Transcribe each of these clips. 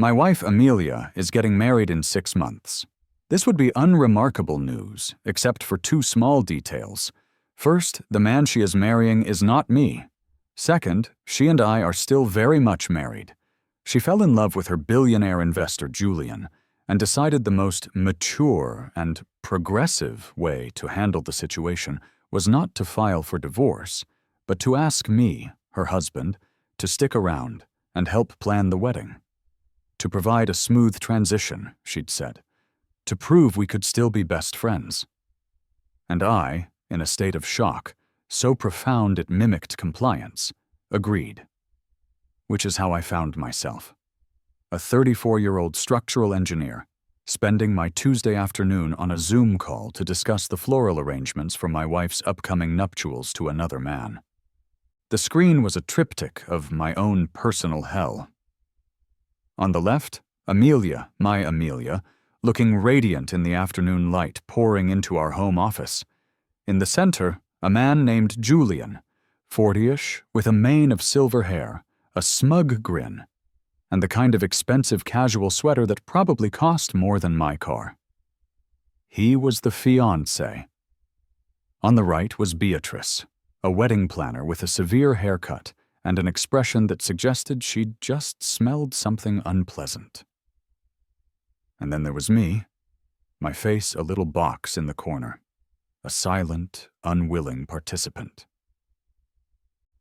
My wife, Amelia, is getting married in 6 months. This would be unremarkable news, except for 2 small details. First, the man she is marrying is not me. Second, she and I are still very much married. She fell in love with her billionaire investor, Julian, and decided the most mature and progressive way to handle the situation was not to file for divorce, but to ask me, her husband, to stick around and help plan the wedding. To provide a smooth transition, she'd said, to prove we could still be best friends. And I, in a state of shock, so profound it mimicked compliance, agreed. Which is how I found myself, a 34-year-old structural engineer, spending my Tuesday afternoon on a Zoom call to discuss the floral arrangements for my wife's upcoming nuptials to another man. The screen was a triptych of my own personal hell. On the left, Amelia, my Amelia, looking radiant in the afternoon light pouring into our home office. In the center, a man named Julian, 40-ish, with a mane of silver hair, a smug grin, and the kind of expensive casual sweater that probably cost more than my car. He was the fiancé. On the right was Beatrice, a wedding planner with a severe haircut and an expression that suggested she'd just smelled something unpleasant. And then there was me, my face a little box in the corner, a silent, unwilling participant.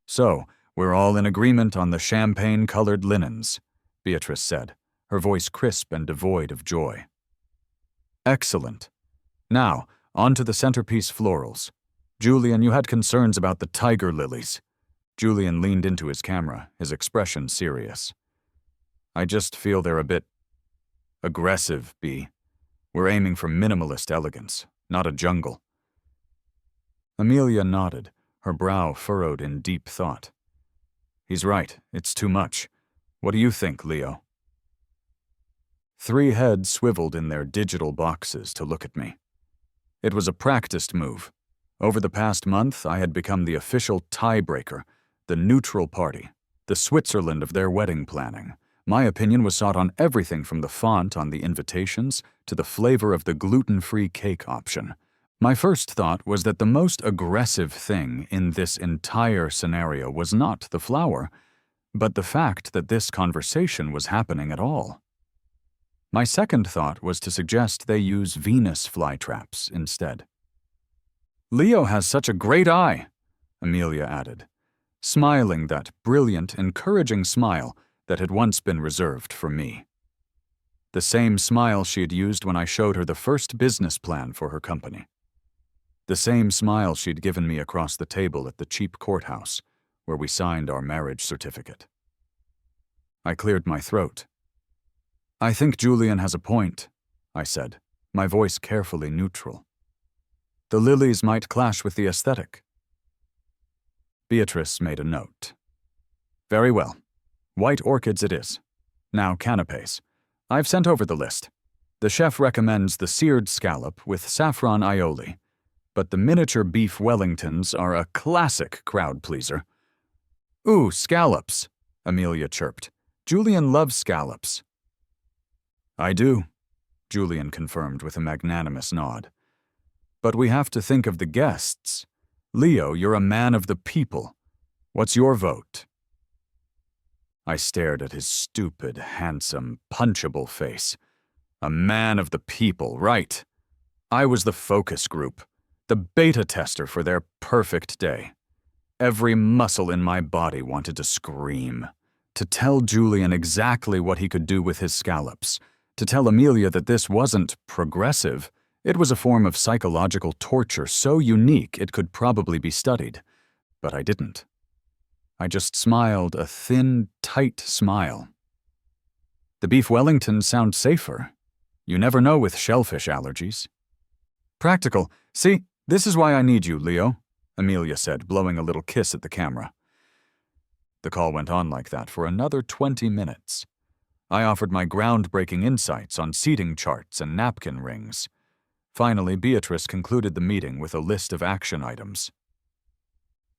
So, we're all in agreement on the champagne-colored linens, Beatrice said, her voice crisp and devoid of joy. Excellent. Now, on to the centerpiece florals. Julian, you had concerns about the tiger lilies. Julian leaned into his camera, his expression serious. I just feel they're a bit aggressive, B. We're aiming for minimalist elegance, not a jungle. Amelia nodded, her brow furrowed in deep thought. He's right, it's too much. What do you think, Leo? 3 heads swiveled in their digital boxes to look at me. It was a practiced move. Over the past month, I had become the official tiebreaker, the neutral party, the Switzerland of their wedding planning. My opinion was sought on everything from the font on the invitations to the flavor of the gluten-free cake option. My first thought was that the most aggressive thing in this entire scenario was not the flower, but the fact that this conversation was happening at all. My second thought was to suggest they use Venus flytraps instead. Leo has such a great eye, Amelia added, smiling that brilliant, encouraging smile that had once been reserved for me. The same smile she had used when I showed her the first business plan for her company. The same smile she'd given me across the table at the cheap courthouse, where we signed our marriage certificate. I cleared my throat. I think Julian has a point, I said, my voice carefully neutral. The lilies might clash with the aesthetic. Beatrice made a note. Very well. White orchids it is. Now canapes. I've sent over the list. The chef recommends the seared scallop with saffron aioli, but the miniature beef Wellingtons are a classic crowd pleaser. Ooh, scallops, Amelia chirped. Julian loves scallops. I do, Julian confirmed with a magnanimous nod. But we have to think of the guests. Leo, you're a man of the people. What's your vote? I stared at his stupid, handsome, punchable face. A man of the people, right. I was the focus group, the beta tester for their perfect day. Every muscle in my body wanted to scream, to tell Julian exactly what he could do with his scallops, to tell Amelia that this wasn't progressive. It was a form of psychological torture so unique it could probably be studied. But I didn't. I just smiled a thin, tight smile. The beef Wellingtons sound safer. You never know with shellfish allergies. Practical. See, this is why I need you, Leo, Amelia said, blowing a little kiss at the camera. The call went on like that for another 20 minutes. I offered my groundbreaking insights on seating charts and napkin rings. Finally, Beatrice concluded the meeting with a list of action items.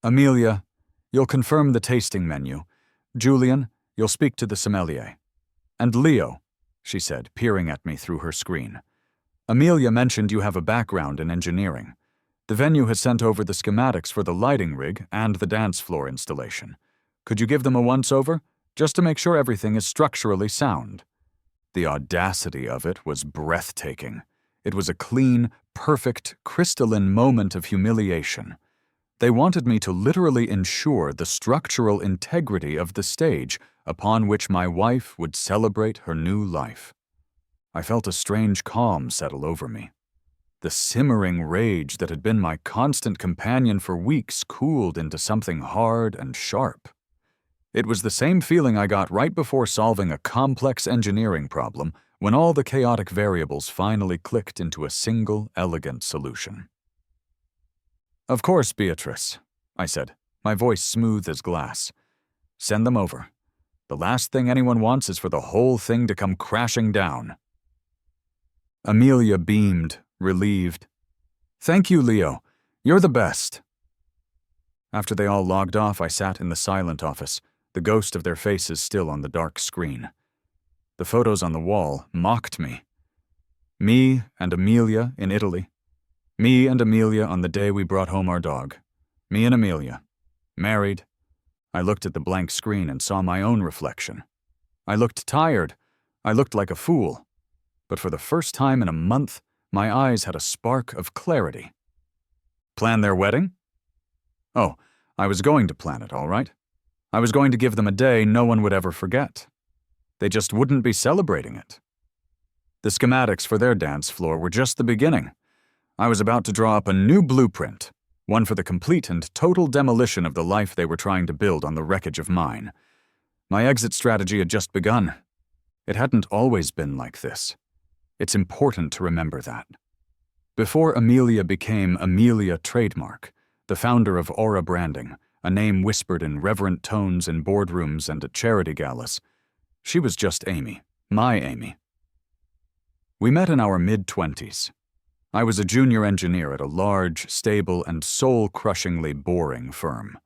Amelia, you'll confirm the tasting menu. Julian, you'll speak to the sommelier. "And Leo," she said, peering at me through her screen. "Amelia mentioned you have a background in engineering. The venue has sent over the schematics for the lighting rig and the dance floor installation. Could you give them a once-over, just to make sure everything is structurally sound?" The audacity of it was breathtaking. It was a clean, perfect, crystalline moment of humiliation. They wanted me to literally ensure the structural integrity of the stage upon which my wife would celebrate her new life. I felt a strange calm settle over me. The simmering rage that had been my constant companion for weeks cooled into something hard and sharp. It was the same feeling I got right before solving a complex engineering problem, when all the chaotic variables finally clicked into a single, elegant solution. "Of course, Beatrice," I said, my voice smooth as glass. "Send them over. The last thing anyone wants is for the whole thing to come crashing down." Amelia beamed, relieved. "Thank you, Leo. You're the best." After they all logged off, I sat in the silent office, the ghost of their faces still on the dark screen. The photos on the wall mocked me. Me and Amelia in Italy. Me and Amelia on the day we brought home our dog. Me and Amelia. Married. I looked at the blank screen and saw my own reflection. I looked tired. I looked like a fool. But for the first time in a month, my eyes had a spark of clarity. Plan their wedding? Oh, I was going to plan it, all right. I was going to give them a day no one would ever forget. They just wouldn't be celebrating it. The schematics for their dance floor were just the beginning. I was about to draw up a new blueprint, one for the complete and total demolition of the life they were trying to build on the wreckage of mine. My exit strategy had just begun. It hadn't always been like this. It's important to remember that. Before Amelia became Amelia Trademark, the founder of Aura Branding, a name whispered in reverent tones in boardrooms and at charity galas, she was just Amy, my Amy. We met in our mid-20s. I was a junior engineer at a large, stable, and soul-crushingly boring firm.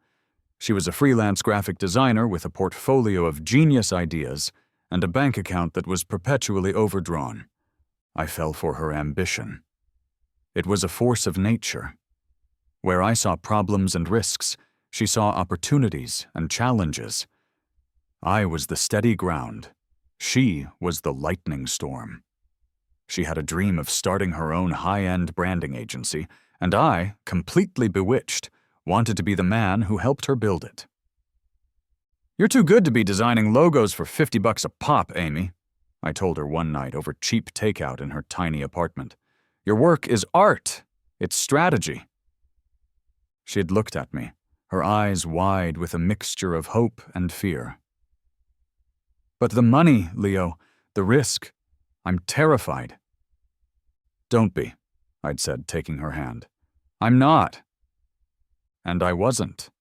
She was a freelance graphic designer with a portfolio of genius ideas and a bank account that was perpetually overdrawn. I fell for her ambition. It was a force of nature. Where I saw problems and risks, she saw opportunities and challenges. I was the steady ground. She was the lightning storm. She had a dream of starting her own high-end branding agency, and I, completely bewitched, wanted to be the man who helped her build it. "You're too good to be designing logos for $50 a pop, Amy," I told her one night over cheap takeout in her tiny apartment. "Your work is art. It's strategy." She had looked at me, her eyes wide with a mixture of hope and fear. "But the money, Leo, the risk. I'm terrified." "Don't be," I'd said, taking her hand. "I'm not." And I wasn't.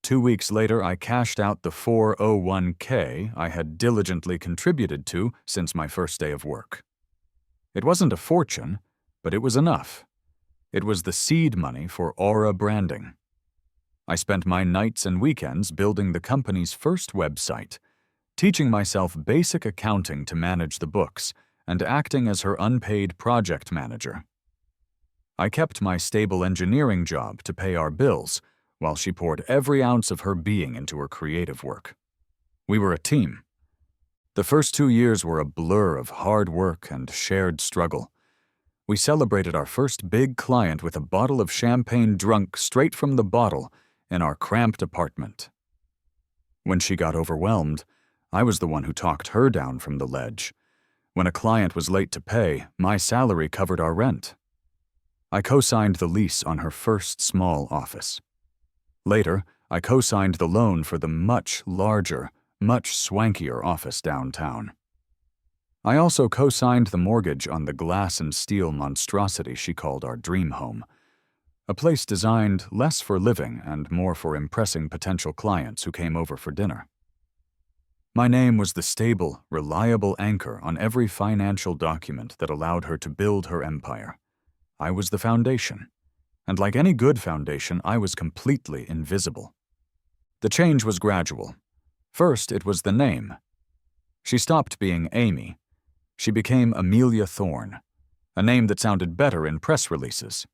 2 weeks later, I cashed out the 401k I had diligently contributed to since my first day of work. It wasn't a fortune, but it was enough. It was the seed money for Aura Branding. I spent my nights and weekends building the company's first website, teaching myself basic accounting to manage the books, and acting as her unpaid project manager. I kept my stable engineering job to pay our bills, while she poured every ounce of her being into her creative work. We were a team. The first 2 years were a blur of hard work and shared struggle. We celebrated our first big client with a bottle of champagne drunk straight from the bottle in our cramped apartment. When she got overwhelmed, I was the one who talked her down from the ledge. When a client was late to pay, my salary covered our rent. I co-signed the lease on her first small office. Later, I co-signed the loan for the much larger, much swankier office downtown. I also co-signed the mortgage on the glass and steel monstrosity she called our dream home, a place designed less for living and more for impressing potential clients who came over for dinner. My name was the stable, reliable anchor on every financial document that allowed her to build her empire. I was the foundation, and like any good foundation, I was completely invisible. The change was gradual. First, it was the name. She stopped being Amy. She became Amelia Thorne, a name that sounded better in press releases.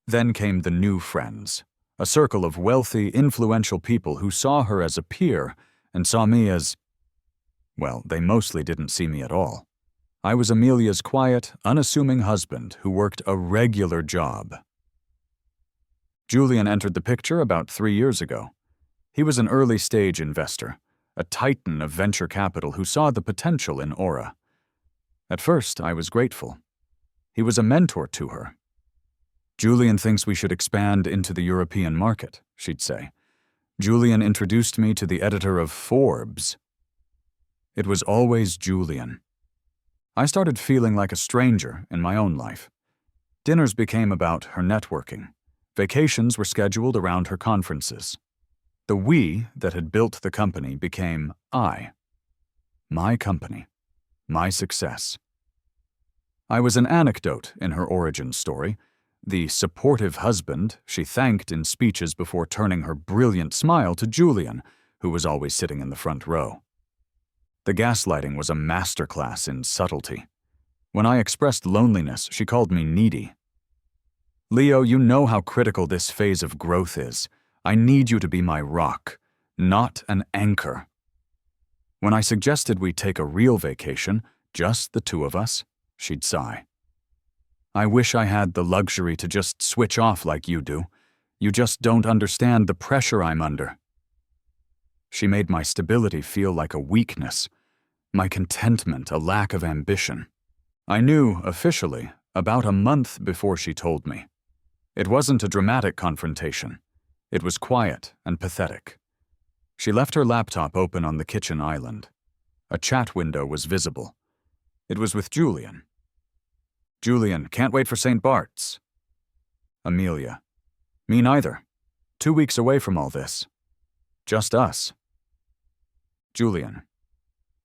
Then came the new friends, a circle of wealthy, influential people who saw her as a peer and saw me as, well, they mostly didn't see me at all. I was Amelia's quiet, unassuming husband who worked a regular job. Julian entered the picture about 3 years ago. He was an early-stage investor, a titan of venture capital who saw the potential in Aura. At first, I was grateful. He was a mentor to her. Julian thinks we should expand into the European market, she'd say. Julian introduced me to the editor of Forbes. It was always Julian. I started feeling like a stranger in my own life. Dinners became about her networking. Vacations were scheduled around her conferences. The we that had built the company became I. My company. My success. I was an anecdote in her origin story, the supportive husband she thanked in speeches before turning her brilliant smile to Julian, who was always sitting in the front row. The gaslighting was a masterclass in subtlety. When I expressed loneliness, she called me needy. Leo, you know how critical this phase of growth is. I need you to be my rock, not an anchor. When I suggested we take a real vacation, just the two of us, she'd sigh. I wish I had the luxury to just switch off like you do. You just don't understand the pressure I'm under. She made my stability feel like a weakness, my contentment a lack of ambition. I knew, officially, about a month before she told me. It wasn't a dramatic confrontation. It was quiet and pathetic. She left her laptop open on the kitchen island. A chat window was visible. It was with Julian. Julian, can't wait for St. Bart's. Amelia, me neither. 2 weeks away from all this. Just us. Julian,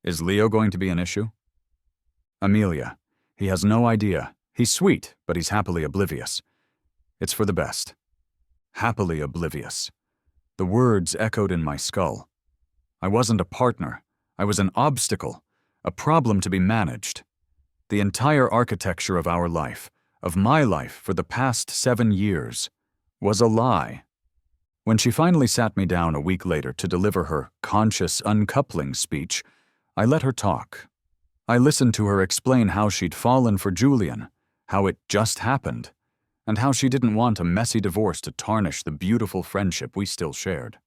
is Leo going to be an issue? Amelia, he has no idea. He's sweet, but he's happily oblivious. It's for the best. Happily oblivious. The words echoed in my skull. I wasn't a partner. I was an obstacle, a problem to be managed. The entire architecture of our life, of my life for the past 7 years, was a lie. When she finally sat me down a week later to deliver her conscious uncoupling speech, I let her talk. I listened to her explain how she'd fallen for Julian, how it just happened, and how she didn't want a messy divorce to tarnish the beautiful friendship we still shared.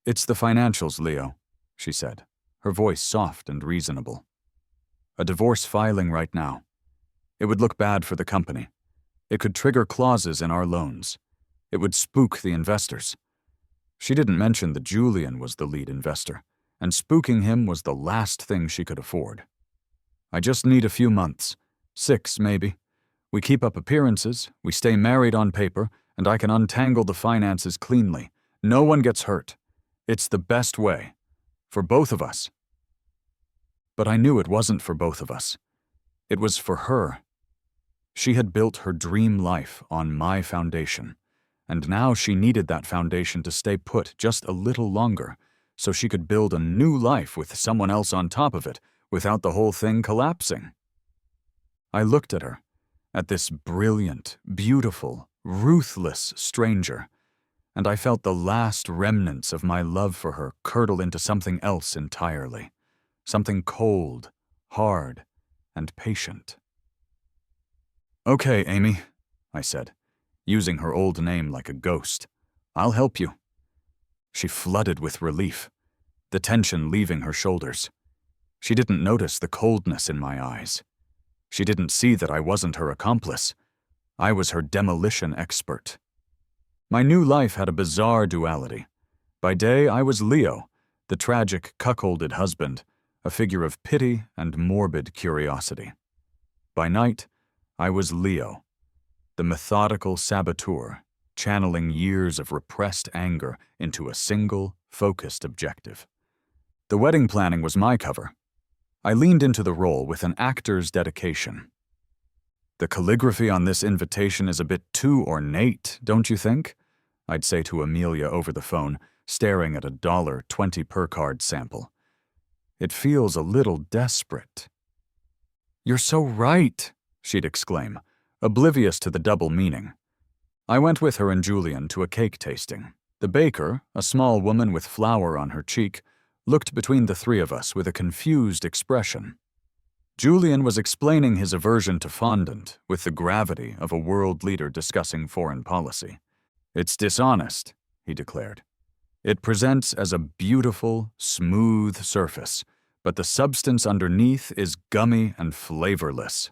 It's the financials, Leo, she said, her voice soft and reasonable. A divorce filing right now. It would look bad for the company. It could trigger clauses in our loans. It would spook the investors. She didn't mention that Julian was the lead investor, and spooking him was the last thing she could afford. I just need a few months, 6 maybe. We keep up appearances, we stay married on paper, and I can untangle the finances cleanly. No one gets hurt. It's the best way. For both of us. But I knew it wasn't for both of us. It was for her. She had built her dream life on my foundation, and now she needed that foundation to stay put just a little longer so she could build a new life with someone else on top of it without the whole thing collapsing. I looked at her, at this brilliant, beautiful, ruthless stranger, and I felt the last remnants of my love for her curdle into something else entirely, something cold, hard, and patient. Okay, Amy, I said, using her old name like a ghost. I'll help you. She flooded with relief, the tension leaving her shoulders. She didn't notice the coldness in my eyes. She didn't see that I wasn't her accomplice. I was her demolition expert. My new life had a bizarre duality. By day, I was Leo, the tragic, cuckolded husband, a figure of pity and morbid curiosity. By night, I was Leo, the methodical saboteur, channeling years of repressed anger into a single, focused objective. The wedding planning was my cover. I leaned into the role with an actor's dedication. The calligraphy on this invitation is a bit too ornate, don't you think? I'd say to Amelia over the phone, staring at a $1.20 per card sample. It feels a little desperate." "You're so right," she'd exclaim, oblivious to the double meaning. I went with her and Julian to a cake tasting. The baker, a small woman with flour on her cheek, looked between the three of us with a confused expression. Julian was explaining his aversion to fondant with the gravity of a world leader discussing foreign policy. "It's dishonest," he declared. "It presents as a beautiful, smooth surface, but the substance underneath is gummy and flavorless."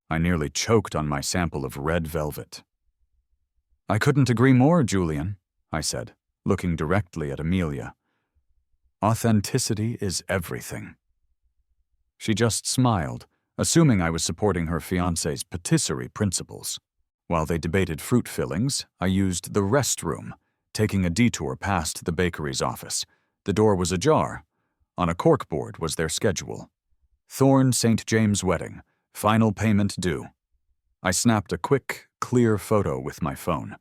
I nearly choked on my sample of red velvet. "I couldn't agree more, Julian," I said, looking directly at Amelia. "Authenticity is everything." She just smiled, assuming I was supporting her fiancé's patisserie principles. While they debated fruit fillings, I used the restroom, taking a detour past the bakery's office. The door was ajar. On a corkboard was their schedule. Thorne St. James wedding, final payment due. I snapped a quick, clear photo with my phone.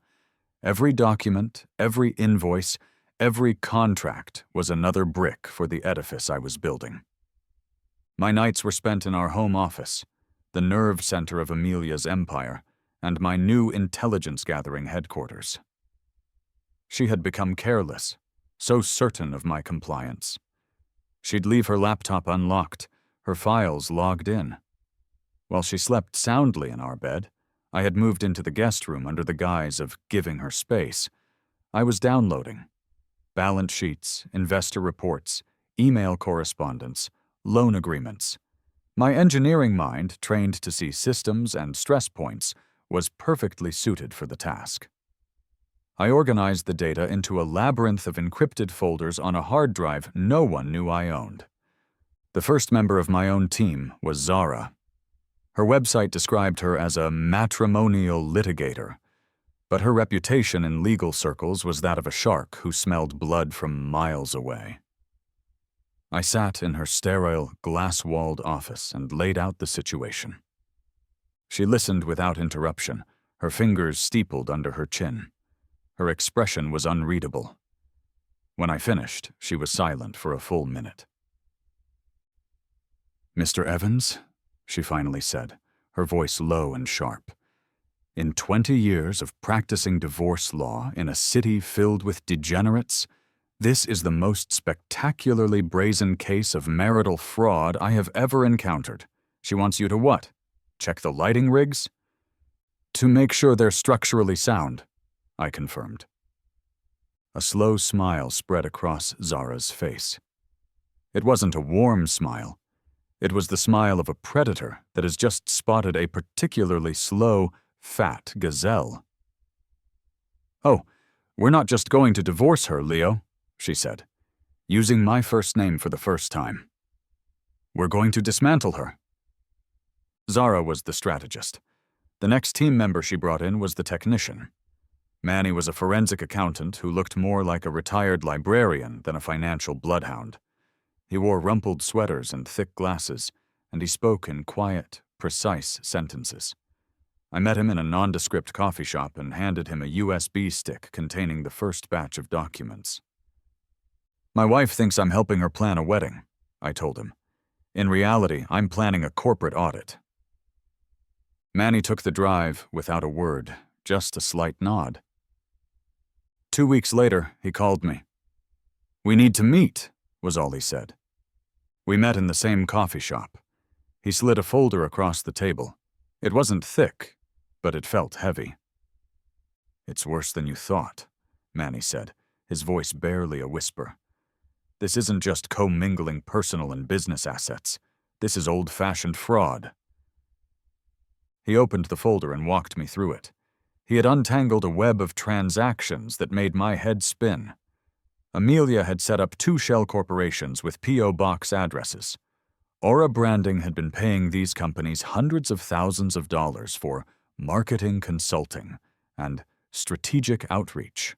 Every document, every invoice, every contract was another brick for the edifice I was building. My nights were spent in our home office, the nerve center of Amelia's empire, and my new intelligence-gathering headquarters. She had become careless, so certain of my compliance. She'd leave her laptop unlocked, her files logged in. While she slept soundly in our bed, I had moved into the guest room under the guise of giving her space. I was downloading balance sheets, investor reports, email correspondence, loan agreements. My engineering mind, trained to see systems and stress points, was perfectly suited for the task. I organized the data into a labyrinth of encrypted folders on a hard drive no one knew I owned. The first member of my own team was Zara. Her website described her as a matrimonial litigator, but her reputation in legal circles was that of a shark who smelled blood from miles away. I sat in her sterile, glass-walled office and laid out the situation. She listened without interruption, her fingers steepled under her chin. Her expression was unreadable. When I finished, she was silent for a full minute. "Mr. Evans," she finally said, her voice low and sharp, "in 20 years of practicing divorce law in a city filled with degenerates, this is the most spectacularly brazen case of marital fraud I have ever encountered. She wants you to what? Check the lighting rigs?" "To make sure they're structurally sound," I confirmed. A slow smile spread across Zara's face. It wasn't a warm smile. It was the smile of a predator that has just spotted a particularly slow, fat gazelle. "Oh, we're not just going to divorce her, Leo," she said, using my first name for the first time. "We're going to dismantle her." Zara was the strategist. The next team member she brought in was the technician. Manny was a forensic accountant who looked more like a retired librarian than a financial bloodhound. He wore rumpled sweaters and thick glasses, and he spoke in quiet, precise sentences. I met him in a nondescript coffee shop and handed him a USB stick containing the first batch of documents. "My wife thinks I'm helping her plan a wedding," I told him. "In reality, I'm planning a corporate audit." Manny took the drive without a word, just a slight nod. 2 weeks later, he called me. "We need to meet," was all he said. We met in the same coffee shop. He slid a folder across the table. It wasn't thick, but it felt heavy. "It's worse than you thought," Manny said, his voice barely a whisper. "This isn't just commingling personal and business assets. This is old-fashioned fraud." He opened the folder and walked me through it. He had untangled a web of transactions that made my head spin. Amelia had set up 2 shell corporations with P.O. Box addresses. Aura Branding had been paying these companies hundreds of thousands of dollars for marketing consulting and strategic outreach.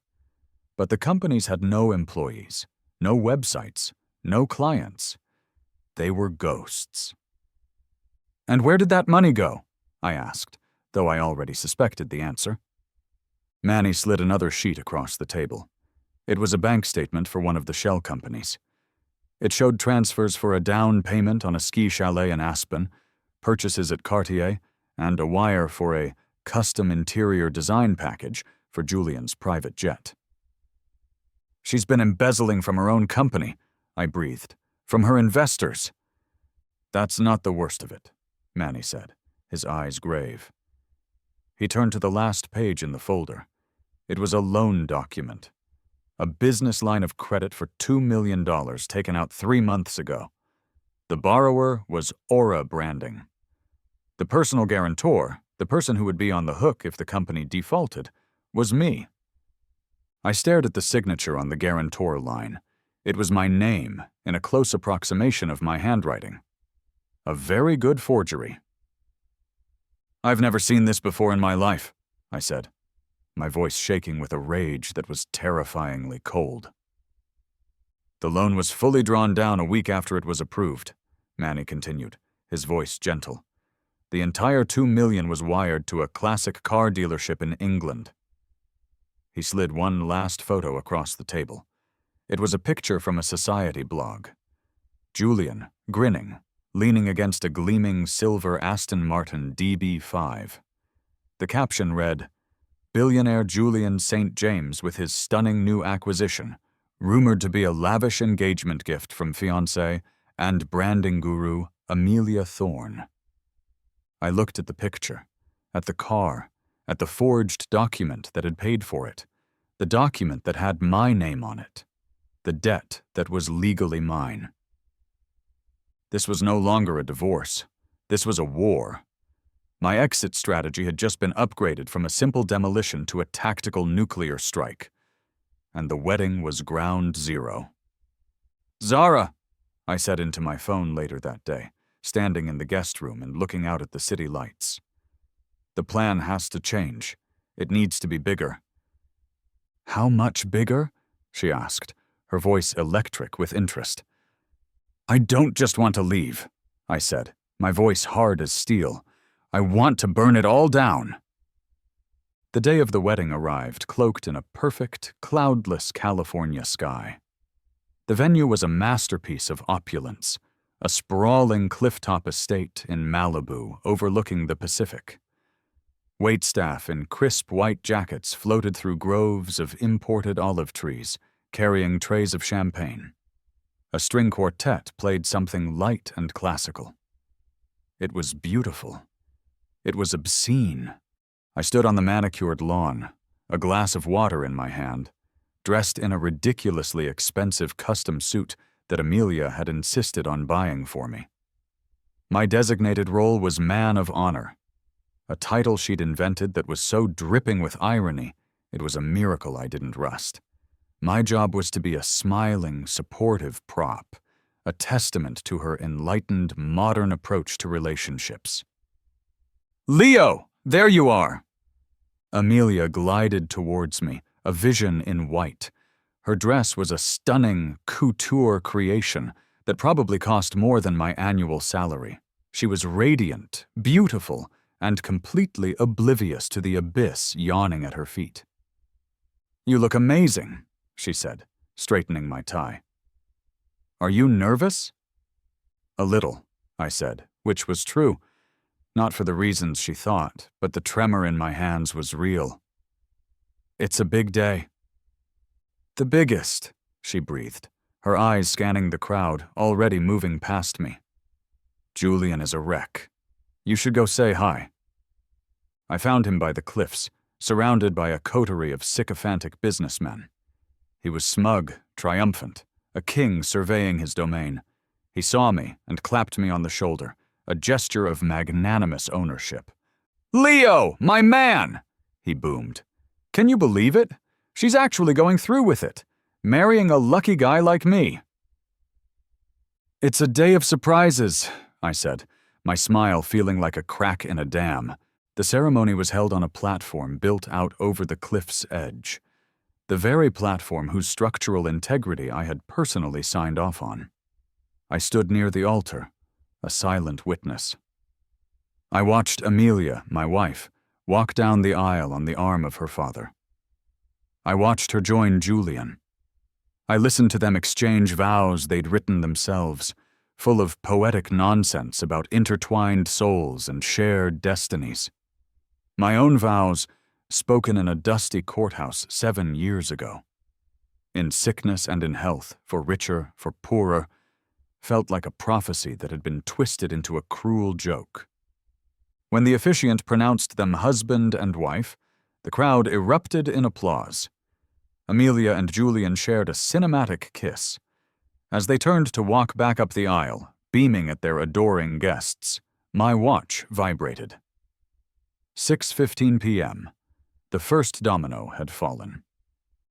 But the companies had no employees, no websites, no clients. They were ghosts. "And where did that money go?" I asked, though I already suspected the answer. Manny slid another sheet across the table. It was a bank statement for one of the shell companies. It showed transfers for a down payment on a ski chalet in Aspen, purchases at Cartier, and a wire for a custom interior design package for Julian's private jet. "She's been embezzling from her own company," I breathed. "From her investors." "That's not the worst of it," Manny said, his eyes grave. He turned to the last page in the folder. It was a loan document. A business line of credit for $2 million taken out 3 months ago. The borrower was Aura Branding. The personal guarantor, the person who would be on the hook if the company defaulted, was me. I stared at the signature on the guarantor line. It was my name in a close approximation of my handwriting. A very good forgery. "I've never seen this before in my life," I said, my voice shaking with a rage that was terrifyingly cold. "The loan was fully drawn down a week after it was approved," Manny continued, his voice gentle. "The entire $2 million was wired to a classic car dealership in England." He slid one last photo across the table. It was a picture from a society blog. Julian, grinning, leaning against a gleaming silver Aston Martin DB5. The caption read, "Billionaire Julian St. James with his stunning new acquisition, rumored to be a lavish engagement gift from fiancée and branding guru Amelia Thorne." I looked at the picture, at the car, at the forged document that had paid for it, the document that had my name on it, the debt that was legally mine. This was no longer a divorce. This was a war. My exit strategy had just been upgraded from a simple demolition to a tactical nuclear strike. And the wedding was ground zero. "Zara," I said into my phone later that day, standing in the guest room and looking out at the city lights. "The plan has to change. It needs to be bigger." "How much bigger?" she asked, her voice electric with interest. "I don't just want to leave," I said, my voice hard as steel. "I want to burn it all down." The day of the wedding arrived, cloaked in a perfect, cloudless California sky. The venue was a masterpiece of opulence, a sprawling clifftop estate in Malibu overlooking the Pacific. Waitstaff in crisp white jackets floated through groves of imported olive trees, carrying trays of champagne. A string quartet played something light and classical. It was beautiful. It was obscene. I stood on the manicured lawn, a glass of water in my hand, dressed in a ridiculously expensive custom suit that Amelia had insisted on buying for me. My designated role was man of honor, a title she'd invented that was so dripping with irony, it was a miracle I didn't rust. My job was to be a smiling, supportive prop, a testament to her enlightened, modern approach to relationships. "Leo, there you are!" Amelia glided towards me, a vision in white. Her dress was a stunning couture creation that probably cost more than my annual salary. She was radiant, beautiful, and completely oblivious to the abyss yawning at her feet. "You look amazing," she said, straightening my tie. "Are you nervous?" "A little," I said, which was true. Not for the reasons she thought, but the tremor in my hands was real. "It's a big day." "The biggest," she breathed, her eyes scanning the crowd, already moving past me. "Julian is a wreck. You should go say hi." I found him by the cliffs, surrounded by a coterie of sycophantic businessmen. He was smug, triumphant, a king surveying his domain. He saw me and clapped me on the shoulder, a gesture of magnanimous ownership. "Leo, my man!" he boomed. "Can you believe it? She's actually going through with it, marrying a lucky guy like me." "It's a day of surprises," I said, my smile feeling like a crack in a dam. The ceremony was held on a platform built out over the cliff's edge, the very platform whose structural integrity I had personally signed off on. I stood near the altar, a silent witness. I watched Amelia, my wife, walk down the aisle on the arm of her father. I watched her join Julian. I listened to them exchange vows they'd written themselves, full of poetic nonsense about intertwined souls and shared destinies. My own vows, spoken in a dusty courthouse 7 years ago. In sickness and in health, for richer, for poorer, felt like a prophecy that had been twisted into a cruel joke. When the officiant pronounced them husband and wife, the crowd erupted in applause. Amelia and Julian shared a cinematic kiss. As they turned to walk back up the aisle, beaming at their adoring guests, my watch vibrated. 6:15 p.m. The first domino had fallen.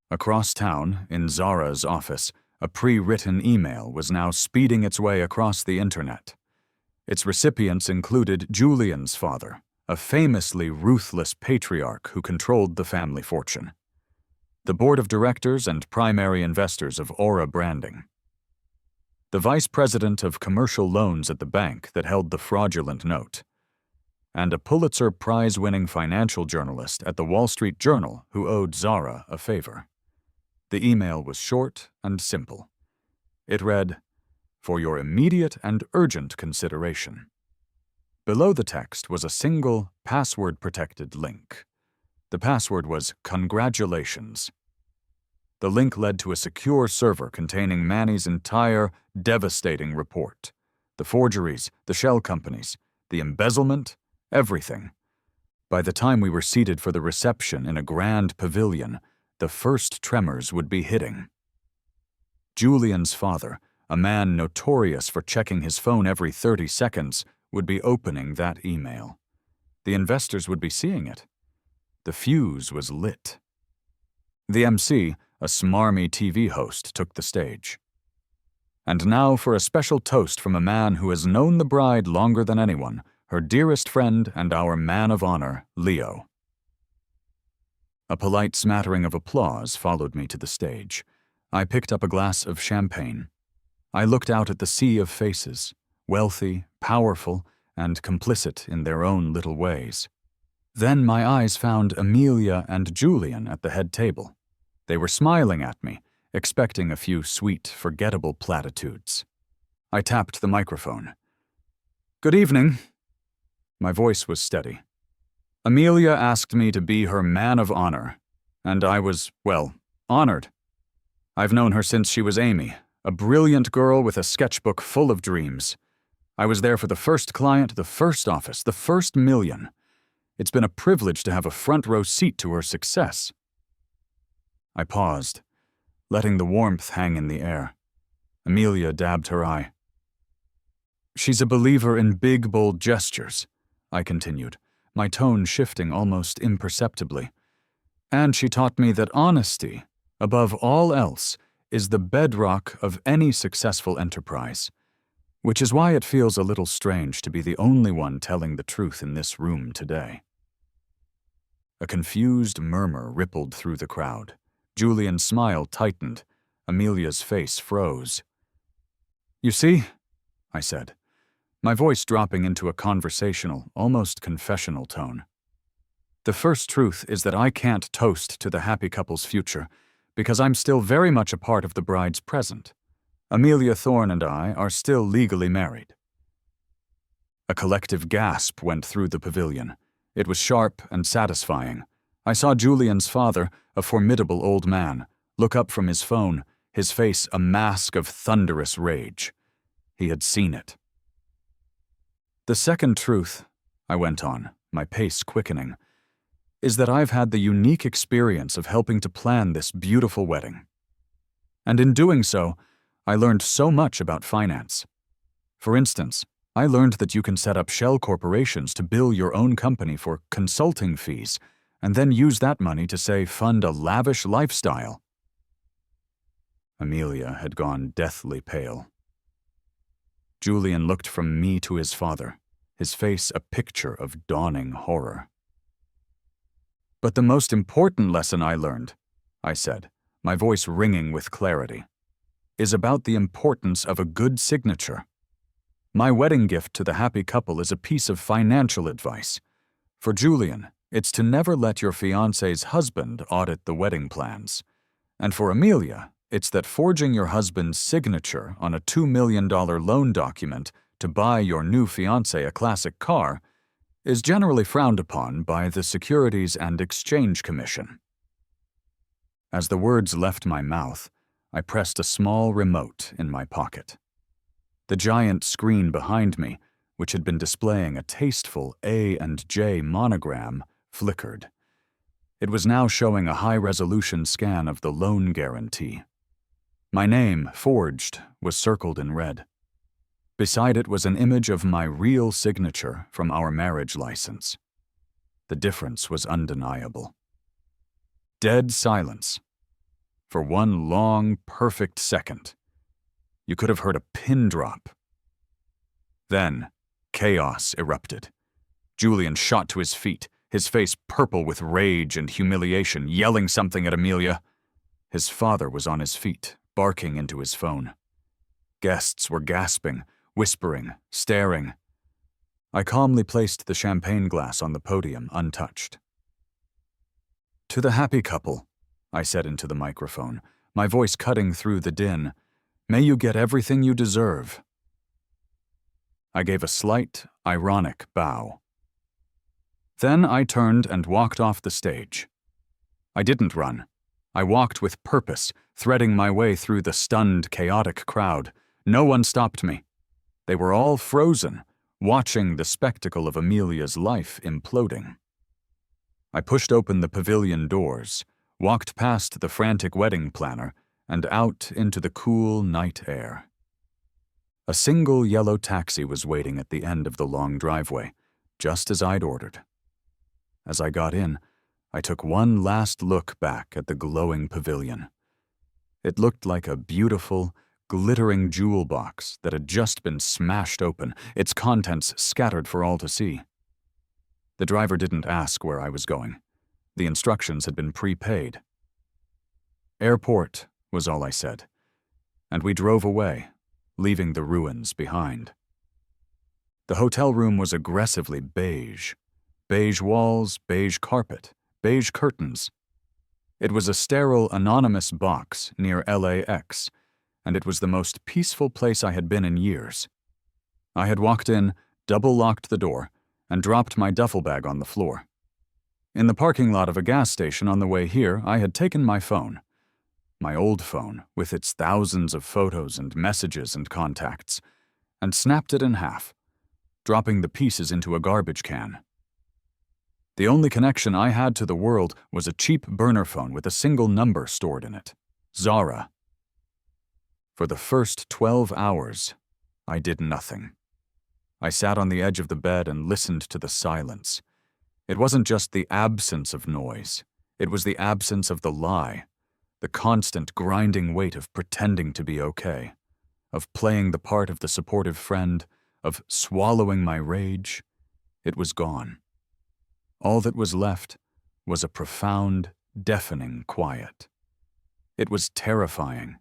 Across town, in Zara's office, a pre-written email was now speeding its way across the internet. Its recipients included Julian's father, a famously ruthless patriarch who controlled the family fortune, the board of directors and primary investors of Aura Branding, the vice president of commercial loans at the bank that held the fraudulent note, and a Pulitzer Prize-winning financial journalist at the Wall Street Journal who owed Zara a favor. The email was short and simple. It read, "For your immediate and urgent consideration." Below the text was a single, password-protected link. The password was "Congratulations." The link led to a secure server containing Manny's entire, devastating report. The forgeries, the shell companies, the embezzlement, everything. By the time we were seated for the reception in a grand pavilion, the first tremors would be hitting. Julian's father, a man notorious for checking his phone every 30 seconds, would be opening that email. The investors would be seeing it. The fuse was lit. The MC, a smarmy TV host, took the stage. And now for a special toast from a man who has known the bride longer than anyone, her dearest friend and our man of honor, Leo. A polite smattering of applause followed me to the stage. I picked up a glass of champagne. I looked out at the sea of faces, wealthy, powerful, and complicit in their own little ways. Then my eyes found Amelia and Julian at the head table. They were smiling at me, expecting a few sweet, forgettable platitudes. I tapped the microphone. "Good evening." My voice was steady. Amelia asked me to be her man of honor, and I was, well, honored. I've known her since she was Amy, a brilliant girl with a sketchbook full of dreams. I was there for the first client, the first office, the first million. It's been a privilege to have a front row seat to her success. I paused, letting the warmth hang in the air. Amelia dabbed her eye. "She's a believer in big, bold gestures," I continued, my tone shifting almost imperceptibly. "And she taught me that honesty, above all else, is the bedrock of any successful enterprise, which is why it feels a little strange to be the only one telling the truth in this room today." A confused murmur rippled through the crowd. Julian's smile tightened. Amelia's face froze. "You see," I said, my voice dropping into a conversational, almost confessional tone. "The first truth is that I can't toast to the happy couple's future because I'm still very much a part of the bride's present. Amelia Thorne and I are still legally married." A collective gasp went through the pavilion. It was sharp and satisfying. I saw Julian's father, a formidable old man, look up from his phone, his face a mask of thunderous rage. He had seen it. "The second truth," I went on, my pace quickening, "is that I've had the unique experience of helping to plan this beautiful wedding. And in doing so, I learned so much about finance. For instance, I learned that you can set up shell corporations to bill your own company for consulting fees and then use that money to, say, fund a lavish lifestyle." Amelia had gone deathly pale. Julian looked from me to his father, his face a picture of dawning horror. "But the most important lesson I learned," I said, my voice ringing with clarity, "is about the importance of a good signature. My wedding gift to the happy couple is a piece of financial advice. For Julian, it's to never let your fiancé's husband audit the wedding plans. And for Amelia, it's that forging your husband's signature on a $2 million loan document to buy your new fiancé a classic car is generally frowned upon by the Securities and Exchange Commission. As the words left my mouth, I pressed a small remote in my pocket. The giant screen behind me, which had been displaying a tasteful A&J monogram, flickered. It was now showing a high-resolution scan of the loan guarantee. My name, forged, was circled in red. Beside it was an image of my real signature from our marriage license. The difference was undeniable. Dead silence. For one long, perfect second. You could have heard a pin drop. Then, chaos erupted. Julian shot to his feet, his face purple with rage and humiliation, yelling something at Amelia. His father was on his feet, barking into his phone. Guests were gasping, whispering, staring. I calmly placed the champagne glass on the podium, untouched. "To the happy couple," I said into the microphone, my voice cutting through the din, "may you get everything you deserve." I gave a slight, ironic bow. Then I turned and walked off the stage. I didn't run. I walked with purpose, threading my way through the stunned, chaotic crowd. No one stopped me. They were all frozen, watching the spectacle of Amelia's life imploding. I pushed open the pavilion doors, walked past the frantic wedding planner, and out into the cool night air. A single yellow taxi was waiting at the end of the long driveway, just as I'd ordered. As I got in, I took one last look back at the glowing pavilion. It looked like a beautiful, glittering jewel box that had just been smashed open, its contents scattered for all to see. The driver didn't ask where I was going. The instructions had been prepaid. "Airport," was all I said, and we drove away, leaving the ruins behind. The hotel room was aggressively beige. Beige walls, beige carpet, beige curtains. It was a sterile, anonymous box near LAX, and it was the most peaceful place I had been in years. I had walked in, double-locked the door, and dropped my duffel bag on the floor. In the parking lot of a gas station on the way here, I had taken my phone. My old phone, with its thousands of photos and messages and contacts, and snapped it in half, dropping the pieces into a garbage can. The only connection I had to the world was a cheap burner phone with a single number stored in it, Zara. For the first 12 hours, I did nothing. I sat on the edge of the bed and listened to the silence. It wasn't just the absence of noise. It was the absence of the lie, the constant grinding weight of pretending to be okay, of playing the part of the supportive friend, of swallowing my rage. It was gone. All that was left was a profound, deafening quiet. It was terrifying,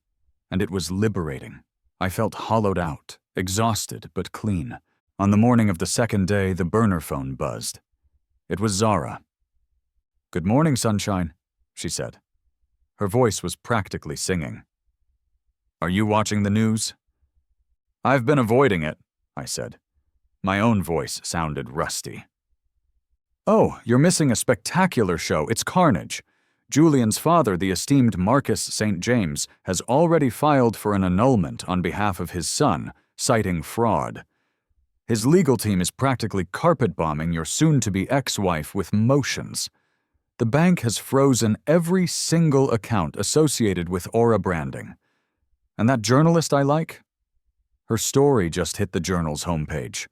and it was liberating. I felt hollowed out, exhausted but clean. On the morning of the second day, the burner phone buzzed. It was Zara. "Good morning, sunshine," she said. Her voice was practically singing. "Are you watching the news?" "I've been avoiding it," I said. My own voice sounded rusty. "Oh, you're missing a spectacular show. It's carnage. Julian's father, the esteemed Marcus St. James, has already filed for an annulment on behalf of his son, citing fraud. His legal team is practically carpet-bombing your soon-to-be ex-wife with motions. The bank has frozen every single account associated with Aura branding. And that journalist I like? Her story just hit the Journal's homepage.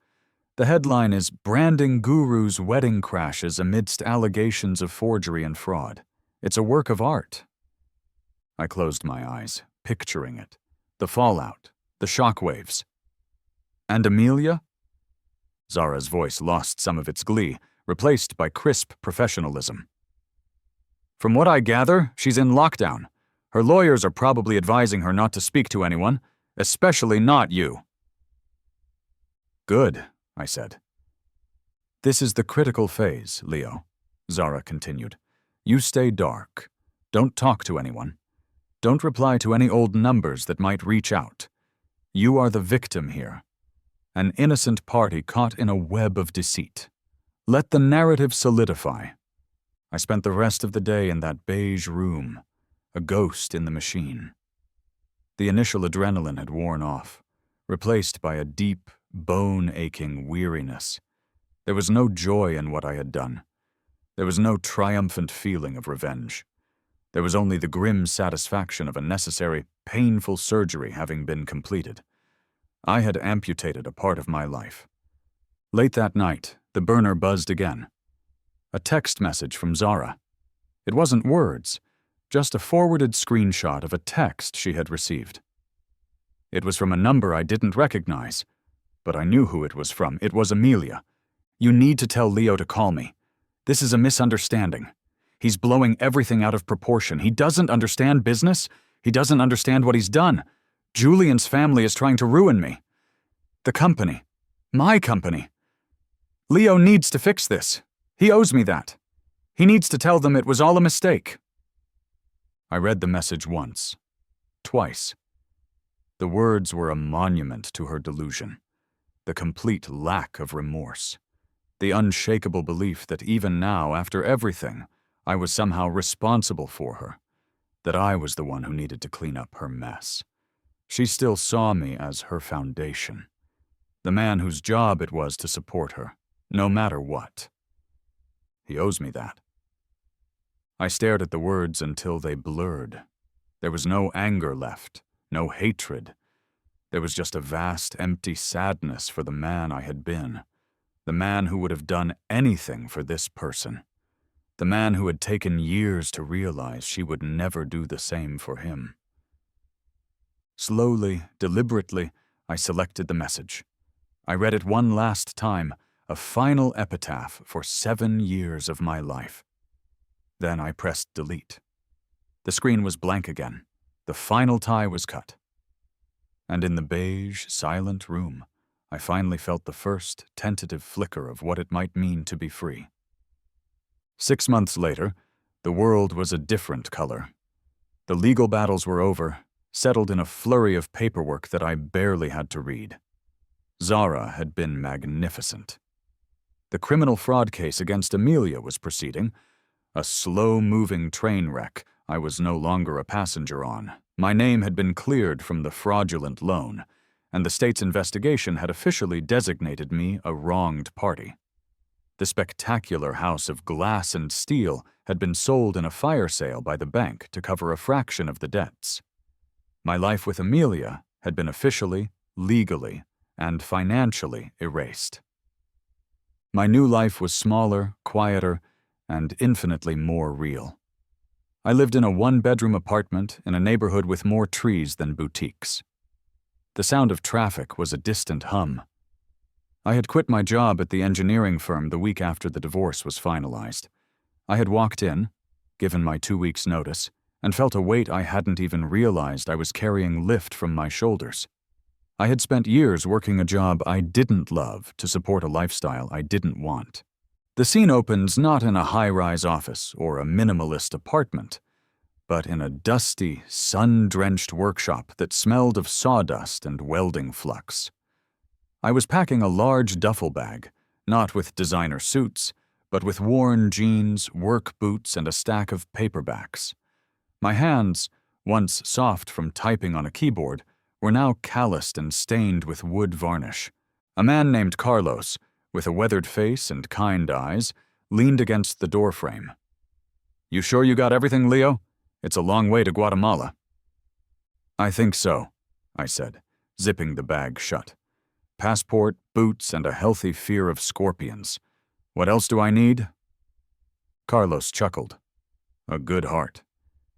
The headline is "Branding Guru's Wedding Crashes Amidst Allegations of Forgery and Fraud." It's a work of art. I closed my eyes, picturing it. The fallout, the shockwaves. "And Amelia?" Zara's voice lost some of its glee, replaced by crisp professionalism. "From what I gather, she's in lockdown. Her lawyers are probably advising her not to speak to anyone, especially not you." "Good," I said. "This is the critical phase, Leo," Zara continued. "You stay dark. Don't talk to anyone. Don't reply to any old numbers that might reach out. You are the victim here. An innocent party caught in a web of deceit. Let the narrative solidify. I spent the rest of the day in that beige room, a ghost in the machine. The initial adrenaline had worn off, replaced by a deep, bone-aching weariness. There was no joy in what I had done. There was no triumphant feeling of revenge. There was only the grim satisfaction of a necessary, painful surgery having been completed. I had amputated a part of my life. Late that night, the burner buzzed again. A text message from Zara. It wasn't words, just a forwarded screenshot of a text she had received. It was from a number I didn't recognize, but I knew who it was from. It was Amelia. You need to tell Leo to call me. This is a misunderstanding. He's blowing everything out of proportion. He doesn't understand business. He doesn't understand what he's done. Julian's family is trying to ruin me. The company. My company. Leo needs to fix this. He owes me that. He needs to tell them it was all a mistake. I read the message once. Twice. The words were a monument to her delusion. The complete lack of remorse. The unshakable belief that even now, after everything, I was somehow responsible for her. That I was the one who needed to clean up her mess. She still saw me as her foundation. The man whose job it was to support her, no matter what. He owes me that. I stared at the words until they blurred. There was no anger left, no hatred. There was just a vast, empty sadness for the man I had been. The man who would have done anything for this person. The man who had taken years to realize she would never do the same for him. Slowly, deliberately, I selected the message. I read it one last time, a final epitaph for 7 years of my life. Then I pressed delete. The screen was blank again. The final tie was cut. And in the beige, silent room, I finally felt the first tentative flicker of what it might mean to be free. 6 months later, the world was a different color. The legal battles were over, settled in a flurry of paperwork that I barely had to read. Zara had been magnificent. The criminal fraud case against Amelia was proceeding. A slow-moving train wreck I was no longer a passenger on. My name had been cleared from the fraudulent loan, and the state's investigation had officially designated me a wronged party. The spectacular house of glass and steel had been sold in a fire sale by the bank to cover a fraction of the debts. My life with Amelia had been officially, legally, and financially erased. My new life was smaller, quieter, and infinitely more real. I lived in a one-bedroom apartment in a neighborhood with more trees than boutiques. The sound of traffic was a distant hum. I had quit my job at the engineering firm the week after the divorce was finalized. I had walked in, given my 2 weeks' notice, and felt a weight I hadn't even realized I was carrying lift from my shoulders. I had spent years working a job I didn't love to support a lifestyle I didn't want. The scene opens not in a high-rise office or a minimalist apartment, but in a dusty, sun-drenched workshop that smelled of sawdust and welding flux. I was packing a large duffel bag, not with designer suits, but with worn jeans, work boots, and a stack of paperbacks. My hands, once soft from typing on a keyboard, were now calloused and stained with wood varnish. A man named Carlos, with a weathered face and kind eyes, leaned against the doorframe. "You sure you got everything, Leo? It's a long way to Guatemala." "I think so," I said, zipping the bag shut. "Passport, boots, and a healthy fear of scorpions. What else do I need?" Carlos chuckled. "A good heart.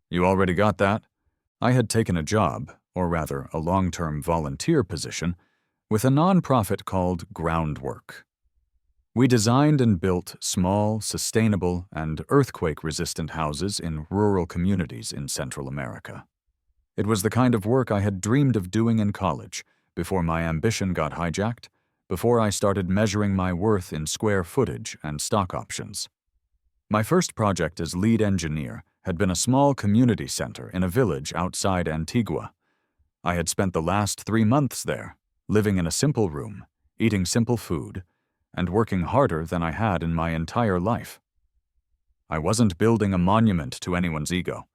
You already got that?" I had taken a job, or rather a long-term volunteer position, with a nonprofit called Groundwork. We designed and built small, sustainable, and earthquake-resistant houses in rural communities in Central America. It was the kind of work I had dreamed of doing in college, before my ambition got hijacked, before I started measuring my worth in square footage and stock options. My first project as lead engineer had been a small community center in a village outside Antigua. I had spent the last 3 months there, living in a simple room, eating simple food, and working harder than I had in my entire life. I wasn't building a monument to anyone's ego.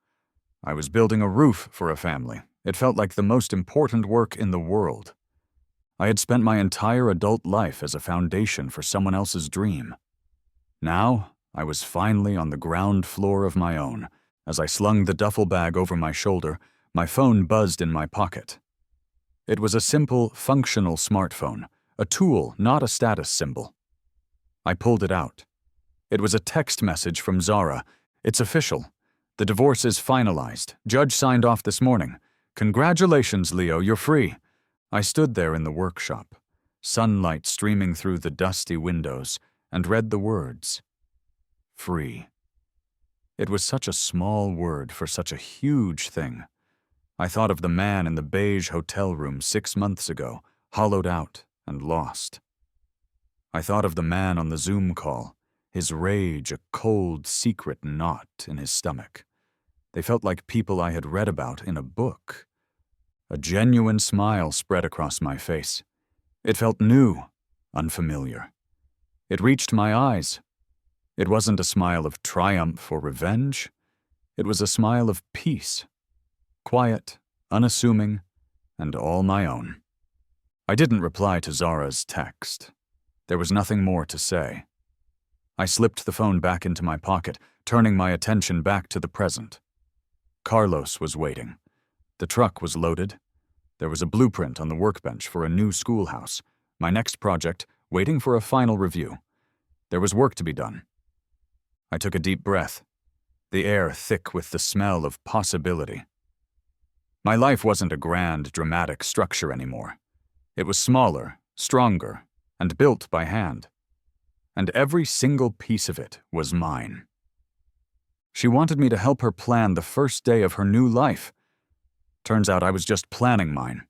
I was building a roof for a family. It felt like the most important work in the world. I had spent my entire adult life as a foundation for someone else's dream. Now, I was finally on the ground floor of my own. As I slung the duffel bag over my shoulder, my phone buzzed in my pocket. It was a simple, functional smartphone, a tool, not a status symbol. I pulled it out. It was a text message from Zara. It's official. The divorce is finalized. Judge signed off this morning. Congratulations, Leo, you're free. I stood there in the workshop, sunlight streaming through the dusty windows, and read the words. Free. It was such a small word for such a huge thing. I thought of the man in the beige hotel room 6 months ago, hollowed out and lost. I thought of the man on the Zoom call, his rage a cold, secret knot in his stomach. They felt like people I had read about in a book. A genuine smile spread across my face. It felt new, unfamiliar. It reached my eyes. It wasn't a smile of triumph or revenge. It was a smile of peace. Quiet, unassuming, and all my own. I didn't reply to Zara's text. There was nothing more to say. I slipped the phone back into my pocket, turning my attention back to the present. Carlos was waiting. The truck was loaded. There was a blueprint on the workbench for a new schoolhouse. My next project, waiting for a final review. There was work to be done. I took a deep breath, the air thick with the smell of possibility. My life wasn't a grand, dramatic structure anymore. It was smaller, stronger, and built by hand. And every single piece of it was mine. She wanted me to help her plan the first day of her new life. Turns out I was just planning mine.